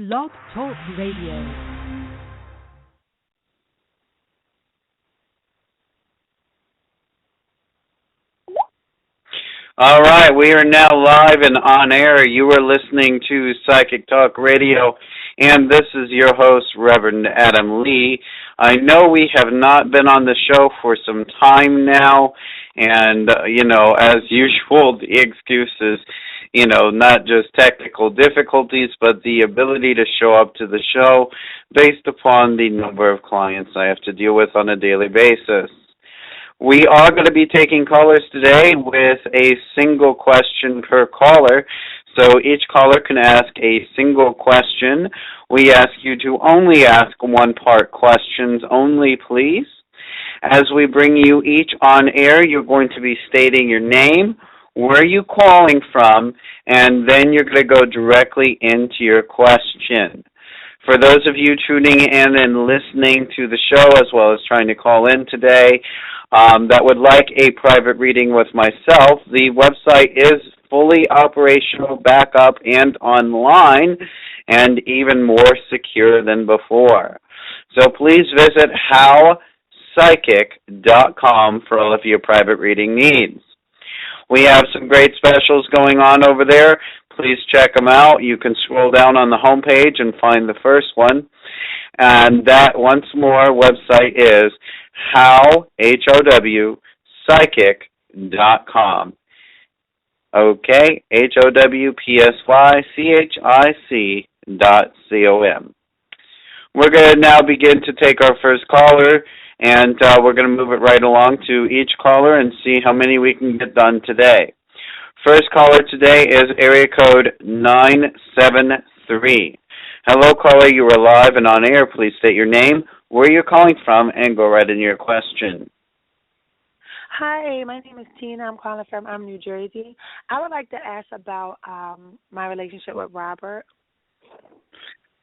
Blog Talk Radio. All right, we are now live and on air. You are listening to Psychic Talk Radio, and this is your host, Reverend Adam Lee. I know we have not been on the show for some time now, and, as usual, the excuses, not just technical difficulties, but the ability to show up to the show based upon the number of clients I have to deal with on a daily basis. We are going to be taking callers today with a single question per caller. So each caller can ask a single question. We ask you to only ask one-part questions only, please. As we bring you each on air, you're going to be stating your name, where you're calling from, and then you're going to go directly into your question. For those of you tuning in and listening to the show, as well as trying to call in today, that would like a private reading with myself, the website is fully operational, backup, and online, and even more secure than before. So please visit howpsychic.com for all of your private reading needs. We have some great specials going on over there. Please check them out. You can scroll down on the homepage and find the first one. And that, once more, website is howpsychic.com. Okay, howpsychic.com. We're going to now begin to take our first caller, and we're going to move it right along to each caller and see how many we can get done today. First caller today is area code 973. Hello, caller. You are live and on air. Please state your name, where you're calling from, and go right into your question. Hi, my name is Tina. I'm calling from New Jersey. I would like to ask about my relationship with Robert.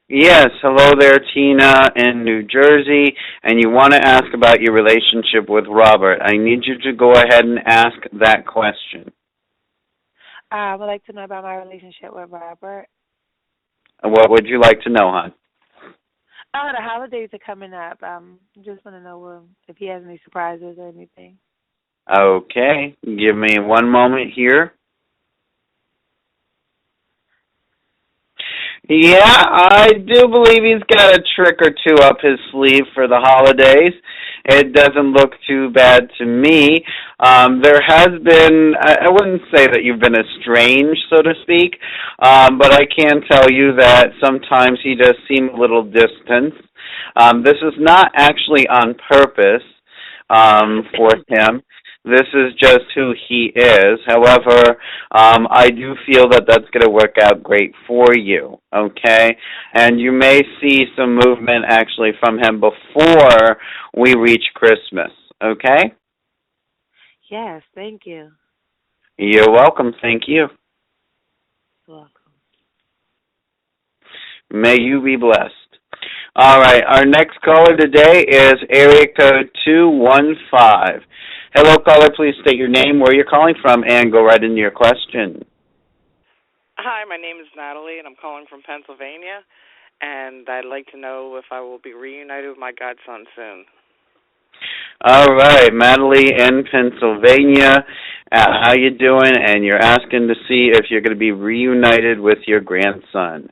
Yes, hello there, Tina in New Jersey, and you want to ask about your relationship with Robert. I need you to go ahead and ask that question. I would like to know about my relationship with Robert. What would you like to know, hon? The holidays are coming up. Just want to know if he has any surprises or anything. Okay, give me one moment here. Yeah, I do believe he's got a trick or two up his sleeve for the holidays. It doesn't look too bad to me. There has been, I wouldn't say that you've been estranged, so to speak, but I can tell you that sometimes he does seem a little distant. This is not actually on purpose for him. This is just who he is. However, I do feel that that's going to work out great for you, okay? And you may see some movement actually from him before we reach Christmas, okay? Yes, thank you. You're welcome. Thank you. You're welcome. May you be blessed. All right, our next caller today is area code 215. Hello, caller. Please state your name, where you're calling from, and go right into your question. Hi, my name is Natalie, and I'm calling from Pennsylvania, and I'd like to know if I will be reunited with my godson soon. All right, Natalie in Pennsylvania. How you doing? And you're asking to see if you're going to be reunited with your grandson.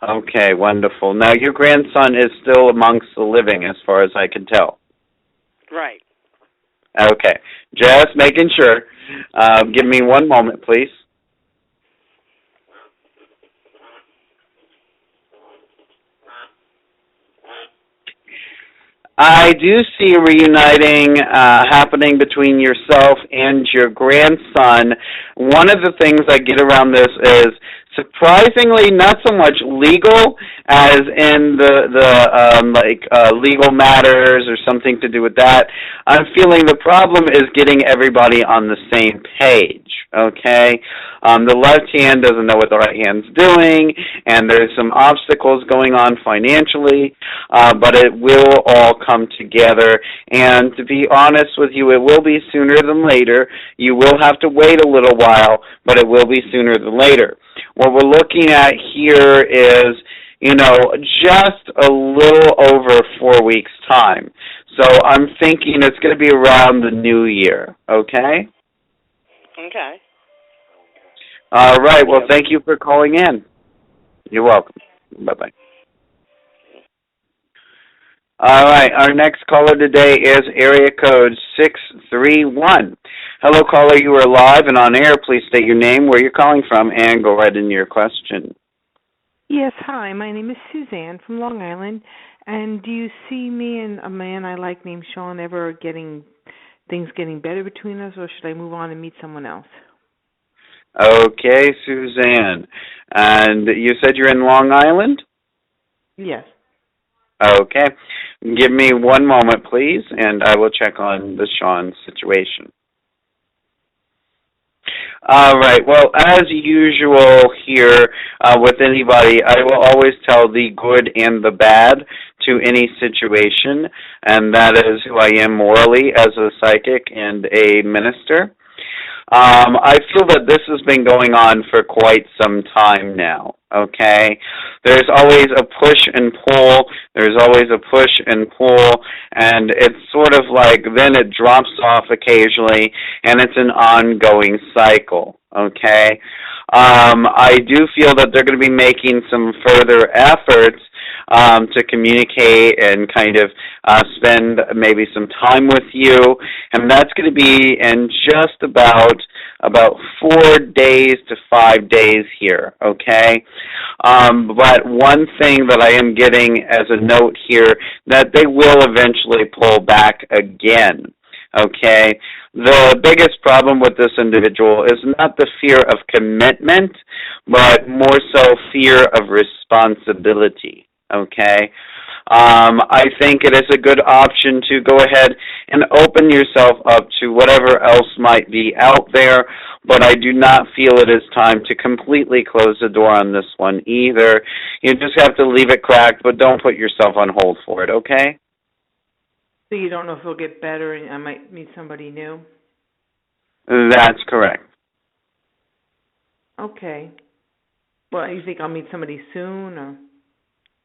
Okay, wonderful. Now, your grandson is still amongst the living, as far as I can tell. Right. Okay, just making sure. Give me one moment, please. I do see a reuniting happening between yourself and your grandson. One of the things I get around this is surprisingly not so much legal as in the legal matters or something to do with that. I'm feeling the problem is getting everybody on the same page, okay? The left hand doesn't know what the right hand's doing, and there's some obstacles going on financially, but it will all come together. And to be honest with you, it will be sooner than later. You will have to wait a little while, but it will be sooner than later. What we're looking at here is just a little over 4 weeks' time. So I'm thinking it's going to be around the new year, okay? Okay. All right. Well, thank you for calling in. You're welcome. Bye-bye. All right. Our next caller today is area code 631. Hello, caller. You are live and on air. Please state your name, where you're calling from, and go right into your question. Yes, hi. My name is Suzanne from Long Island. And do you see me and a man I like named Sean ever getting better between us, or should I move on and meet someone else? Okay, Suzanne. And you said you're in Long Island? Yes. Okay. Give me one moment, please, and I will check on the Sean situation. All right. Well, as usual here with anybody, I will always tell the good and the bad to any situation, and that is who I am morally as a psychic and a minister. I feel that this has been going on for quite some time now, okay? There's always a push and pull. There's always a push and pull, and it's sort of like then it drops off occasionally, and it's an ongoing cycle, okay? I do feel that they're going to be making some further efforts to communicate and kind of spend maybe some time with you, and that's going to be in just about 4 days to 5 days here, okay? But one thing that I am getting as a note here, that they will eventually pull back again, okay? The biggest problem with this individual is not the fear of commitment, but more so fear of responsibility, okay? I think it is a good option to go ahead and open yourself up to whatever else might be out there, but I do not feel it is time to completely close the door on this one either. You just have to leave it cracked, but don't put yourself on hold for it, okay? So you don't know if it'll get better and I might meet somebody new? That's correct. Okay. Well, you think I'll meet somebody soon, or?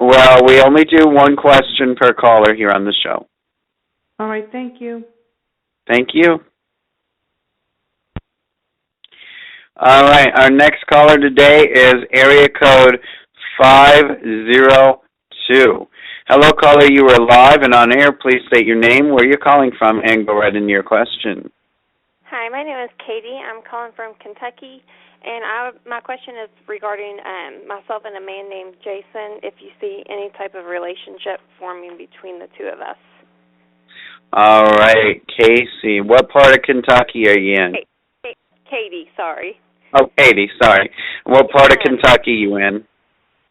Well, we only do one question per caller here on the show. All right, thank you. Thank you. All right, our next caller today is area code 502. Hello, caller, you are live and on air. Please state your name, where you're calling from, and go right into your question. Hi, my name is Katie. I'm calling from Kentucky, and my question is regarding myself and a man named Jason, if you see any type of relationship forming between the two of us. All right, Casey, what part of Kentucky are you in? Katie, sorry. Oh, Katie, sorry. What part of Kentucky are you in?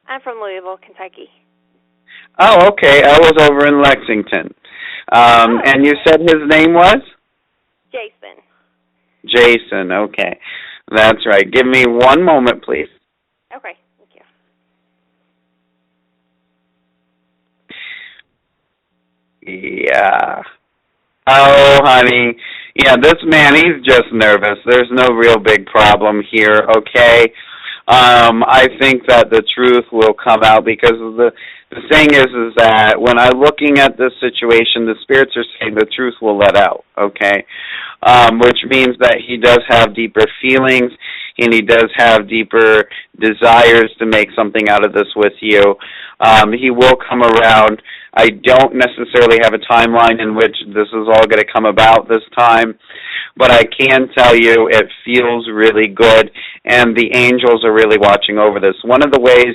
I'm from Louisville, Kentucky. Oh, okay. I was over in Lexington. And you said his name was? Jason. Jason, okay. That's right. Give me one moment, please. Okay, thank you. Yeah. Oh, honey. Yeah, this man, he's just nervous. There's no real big problem here, okay? I think that the truth will come out because the thing is that when I'm looking at this situation, the spirits are saying the truth will let out, okay? Which means that he does have deeper feelings and he does have deeper desires to make something out of this with you. He will come around. I don't necessarily have a timeline in which this is all going to come about this time, but I can tell you it feels really good, and the angels are really watching over this. One of the ways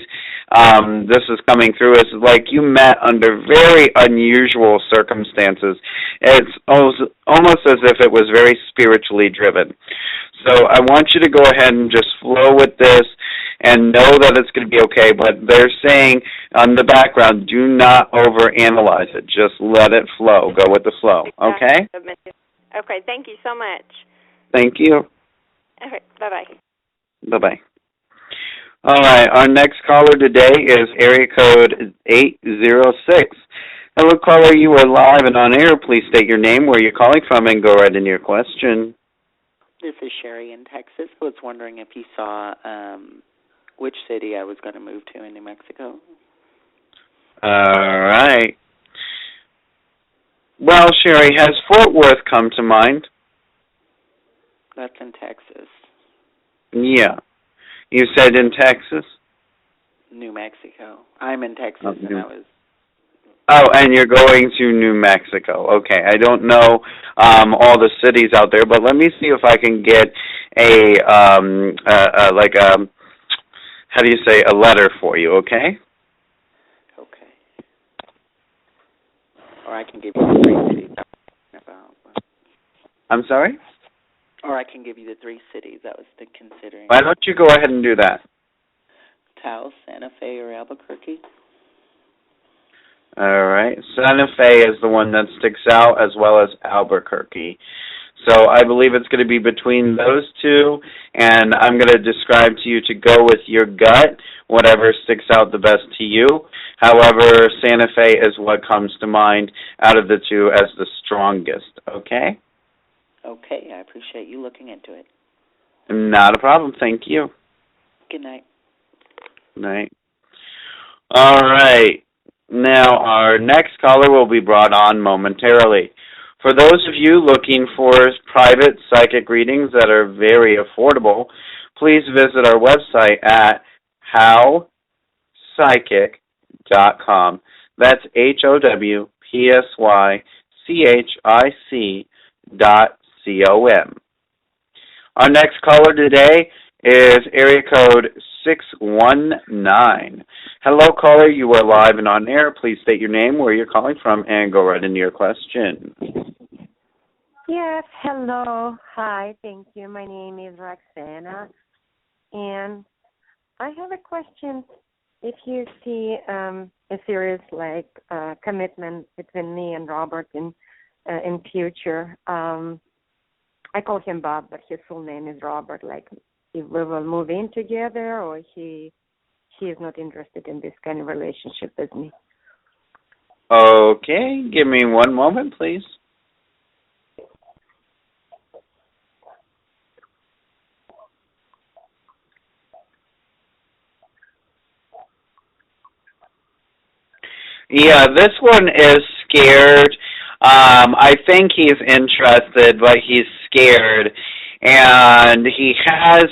this is coming through is like you met under very unusual circumstances. It's almost as if it was very spiritually driven. So I want you to go ahead and just flow with this and know that it's going to be okay, but they're saying on the background, do not overanalyze it. Just let it flow. Go with the flow, okay? Okay, thank you so much. Thank you. Okay, bye-bye. Bye-bye. All right, our next caller today is area code 806. Hello, caller, you are live and on air. Please state your name, where you're calling from, and go right into your question. This is Sherry in Texas. I was wondering if you saw which city I was going to move to in New Mexico. All right. Well, Sherry, has Fort Worth come to mind? That's in Texas. Yeah. You said in Texas? New Mexico. I'm in Texas, and I was... Oh, and you're going to New Mexico. Okay, I don't know all the cities out there, but let me see if I can get how do you say, a letter for you, okay? Okay. Or I can give you the 3 cities I was thinking about. I'm sorry? Or I can give you the 3 cities I was considering. Why don't you go ahead and do that? Taos, Santa Fe, or Albuquerque? All right. Santa Fe is the one that sticks out, as well as Albuquerque. So I believe it's going to be between those two, and I'm going to describe to you to go with your gut, whatever sticks out the best to you. However, Santa Fe is what comes to mind out of the two as the strongest, okay? Okay, I appreciate you looking into it. Not a problem. Thank you. Good night. Night. All right. Now, our next caller will be brought on momentarily. For those of you looking for private psychic readings that are very affordable, please visit our website at howpsychic.com. That's HOWPSYCHIC.com. Our next caller today is area code 619. Hello, caller. You are live and on air. Please state your name, where you're calling from, and go right into your question. Yes, hello. Hi, thank you. My name is Roxana, and I have a question. If you see a serious commitment between me and Robert in future, I call him Bob, but his full name is Robert. Like, if we will move in together, or he is not interested in this kind of relationship with me. Okay, give me one moment, please. Yeah, this one is scared. I think he's interested, but he's scared. And he has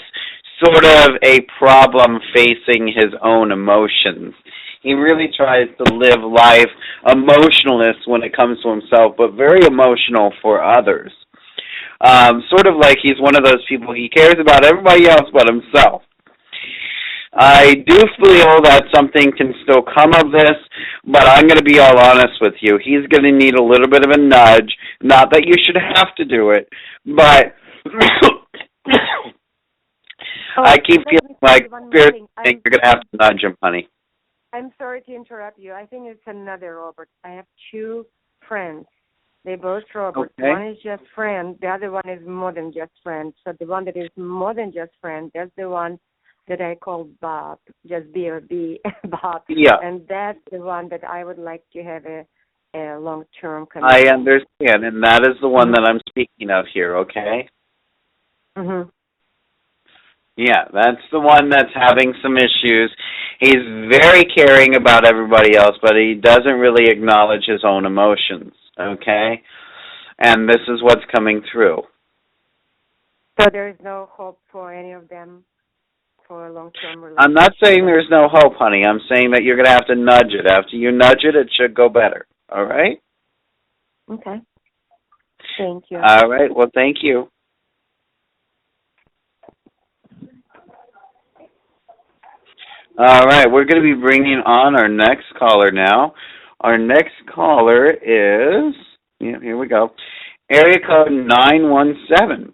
sort of a problem facing his own emotions. He really tries to live life emotionless when it comes to himself, but very emotional for others. Sort of like he's one of those people, he cares about everybody else but himself. I do feel that something can still come of this, but I'm going to be all honest with you. He's going to need a little bit of a nudge. Not that you should have to do it, but I keep feeling like you're going to have to nudge him, honey. I'm sorry to interrupt you. I think it's another Robert. I have 2 friends. They both Robert. Okay. One is just friend. The other one is more than just friend. So the one that is more than just friend, that's the one that I call Bob, just B-O-B, Bob. Yeah. And that's the one that I would like to have a long-term connection. I understand, and that is the one that I'm speaking of here, okay? Mm-hmm. Yeah, that's the one that's having some issues. He's very caring about everybody else, but he doesn't really acknowledge his own emotions, okay? And this is what's coming through. So there is no hope for any of them for a long-term relationship? I'm not saying there's no hope, honey. I'm saying that you're going to have to nudge it. After you nudge it, it should go better, all right? Okay. Thank you. All right, well, thank you. All right, we're going to be bringing on our next caller now. Our next caller is, here we go, area code 917.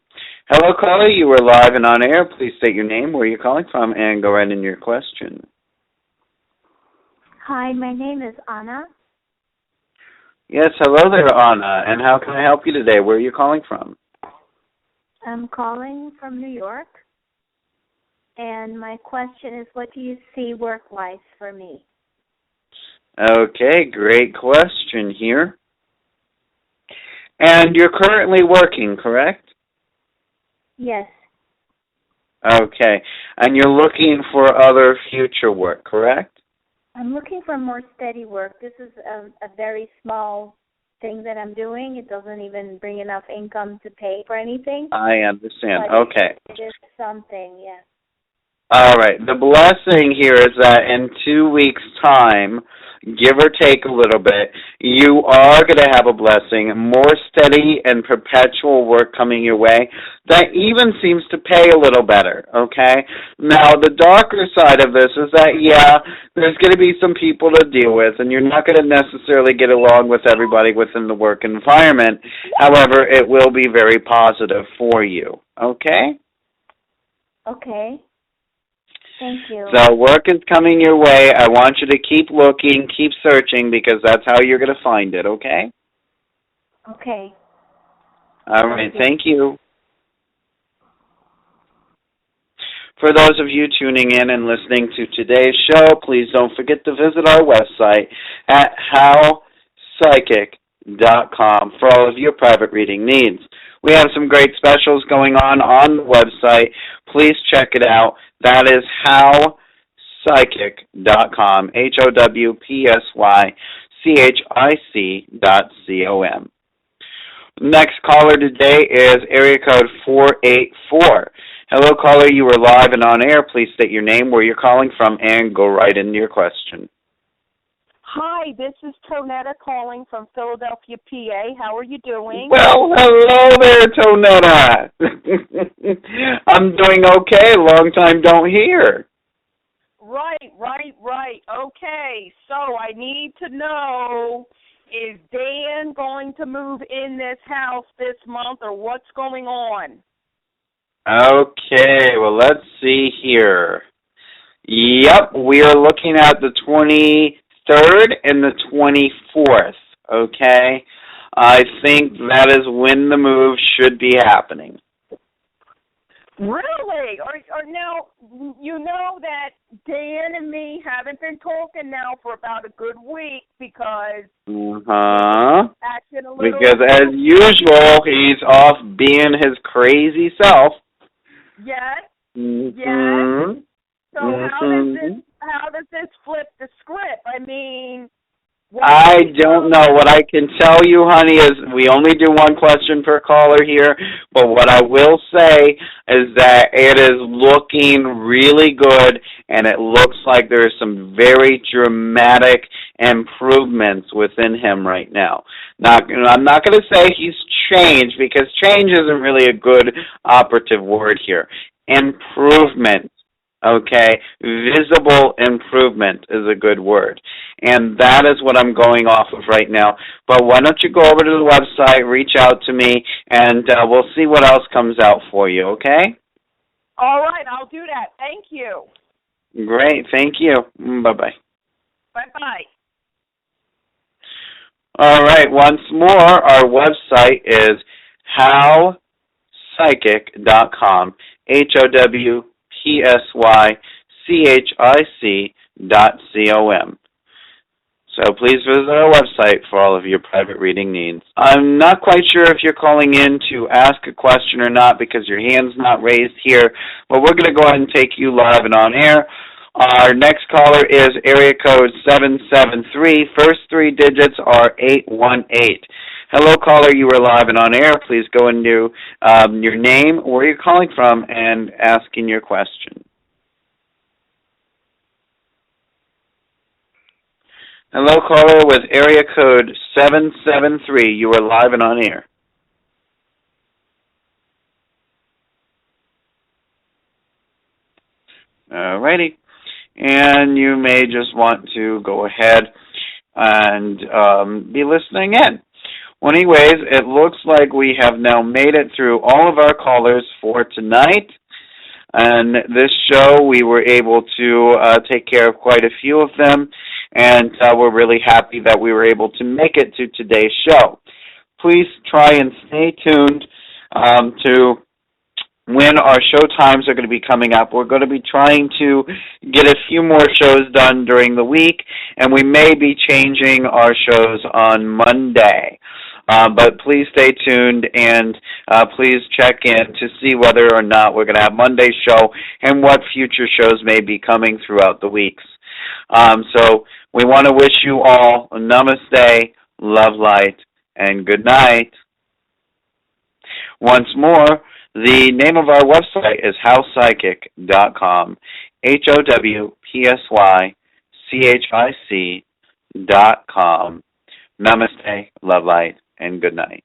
Hello, caller. You are live and on air. Please state your name, where you're calling from, and go right in your question. Hi, my name is Anna. Yes, hello there, Anna. And how can I help you today? Where are you calling from? I'm calling from New York. And my question is, what do you see work-wise for me? Okay, great question here. And you're currently working, correct? Yes. Okay. And you're looking for other future work, correct? I'm looking for more steady work. This is a very small thing that I'm doing. It doesn't even bring enough income to pay for anything. I understand. But Okay. it is something, yes. All right. The blessing here is that in 2 weeks' time, give or take a little bit, you are going to have a blessing, more steady and perpetual work coming your way that even seems to pay a little better, okay? Now, the darker side of this is that, yeah, there's going to be some people to deal with, and you're not going to necessarily get along with everybody within the work environment. However, it will be very positive for you, okay? Okay. Thank you. So work is coming your way. I want you to keep looking, keep searching, because that's how you're going to find it, okay? Okay. All right, thank you. For those of you tuning in and listening to today's show, please don't forget to visit our website at howpsychic.com for all of your private reading needs. We have some great specials going on the website. Please check it out. That is howpsychic.com, howpsychic.com. Next caller today is area code 484. Hello, caller. You are live and on air. Please state your name, where you're calling from, and go right into your question. Hi, this is Tonetta calling from Philadelphia, PA. How are you doing? Well, hello there, Tonetta. I'm doing okay. Long time don't hear. Right. Okay, so I need to know, is Dan going to move in this house this month, or what's going on? Okay, well, let's see here. Yep, we are looking at the 23rd and the 24th, okay? I think that is when the move should be happening. Really? Or now, you know that Dan and me haven't been talking now for about a good week because... acting a little... Because as usual, he's off being his crazy self. Yes. Mm-hmm. Yes. So how does this flip the script? I mean, I don't know. What I can tell you, honey, is we only do one question per caller here, but what I will say is that it is looking really good, and it looks like there are some very dramatic improvements within him right now. Now, I'm not going to say he's changed, because change isn't really a good operative word here. Improvement. Okay, visible improvement is a good word. And that is what I'm going off of right now. But why don't you go over to the website, reach out to me, and we'll see what else comes out for you, okay? All right, I'll do that. Thank you. Great, thank you. Bye-bye. Bye-bye. All right, once more, our website is howpsychic.com, howpsychic.com. So please visit our website for all of your private reading needs. I'm not quite sure if you're calling in to ask a question or not, because your hand's not raised here, but we're going to go ahead and take you live and on air. Our next caller is area code 773. First three digits are 818. Hello, caller. You are live and on air. Please go into your name, where you're calling from, and asking your question. Hello, caller with area code 773. You are live and on air. All righty. And you may just want to go ahead and be listening in. Well, anyways, it looks like we have now made it through all of our callers for tonight. And this show, we were able to take care of quite a few of them. And we're really happy that we were able to make it to today's show. Please try and stay tuned to when our show times are going to be coming up. We're going to be trying to get a few more shows done during the week, and we may be changing our shows on Monday. But please stay tuned, and please check in to see whether or not we're going to have Monday's show and what future shows may be coming throughout the weeks. So we want to wish you all namaste, love, light, and good night. Once more, the name of our website is howpsychic.com, HOWPSYCHIC.com. Namaste, love, light, and good night.